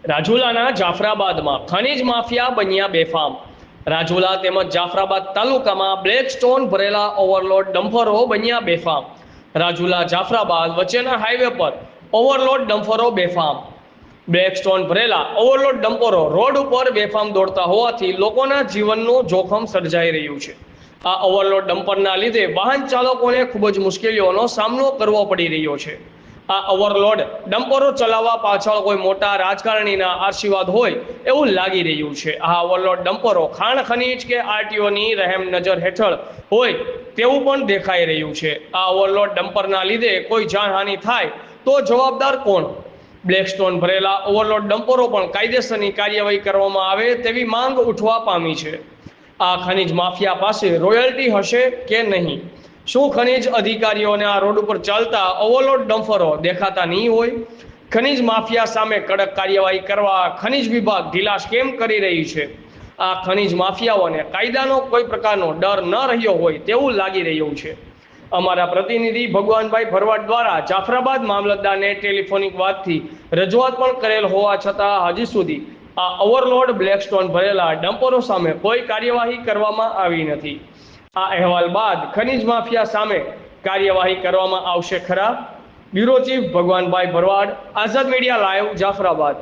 રાજુલાના જાફરાબાદમાં ખનીજ માફિયા બન્યા બેફામ। રાજુલા તેમજ જાફરાબાદ તાલુકામાં બ્લેક સ્ટોન ભરેલા ઓવરલોડ ડમ્પરો બન્યા બેફામ। રાજુલા જાફરાબાદ વચ્ચેના હાઈવે પર ઓવરલોડ ડમ્પરો બેફામ। બ્લેક સ્ટોન ભરેલા ઓવરલોડ ડમ્પરો રોડ ઉપર બેફામ દોડતા હોવાથી લોકોના જીવનનું જોખમ સર્જાઈ રહ્યું છે। આ ઓવરલોડ ડમ્પરના લીધે વાહન ચાલકોને ખૂબ જ મુશ્કેલીઓનો સામનો કરવો પડી રહ્યો છે। આ ઓવરલોડ ડમ્પરો ચલાવવા પાછળ કોઈ મોટા રાજકારણીના આશીર્વાદ હોય એવું લાગી રહ્યું છે। આ ઓવરલોડ ડમ્પરો ખાણ ખનીજ કે આરટીઓની રહેમ નજર હેઠળ હોય તેવું પણ દેખાઈ રહ્યું છે। આ ઓવરલોડ ડમ્પરના લીધે કોઈ જાનહાનિ થાય તો જવાબદાર કોણ? બ્લેક સ્ટોન ભરેલા ઓવરલોડ ડમ્પરો પણ કાયદેસરની કાર્યવાહી કરવામાં આવે તેવી માંગ ઉઠવા પામી છે। આ ખનીજ માફિયા પાસે રોયલ્ટી હશે કે નહીં? શું ખનીજ અધિકારીઓને આ રોડ ઉપર ચાલતા ઓવરલોડ ડમ્પરો દેખાતા નહીં હોય? ખનીજ માફિયા સામે કડક કાર્યવાહી કરવા ખનીજ વિભાગ ઢીલાશ કેમ કરી રહી છે? આ ખનીજ માફિયાઓને કાયદાનો કોઈ પ્રકારનો ડર ન રહ્યો હોય તેવું લાગી રહ્યું છે। અમારા પ્રતિનિધિ ભગવાનભાઈ ભરવાડ દ્વારા જાફરાબાદ મામલતદારને ટેલિફોનિક વાતથી રજૂઆત પણ કરેલ હોવા છતાં હજી સુધી આ ઓવરલોડ બ્લેક સ્ટોન ભરેલા ડમ્પરો સામે કોઈ કાર્યવાહી કરવામાં આવી નથી। આ અહેવાલ બાદ ખનીજ માફિયા સામે કાર્યવાહી કરવામાં આવશે ખરા? બ્યુરો ચીફ ભગવાનભાઈ ભરવાડ, આઝાદ મીડિયા લાઈવ, જાફરાબાદ।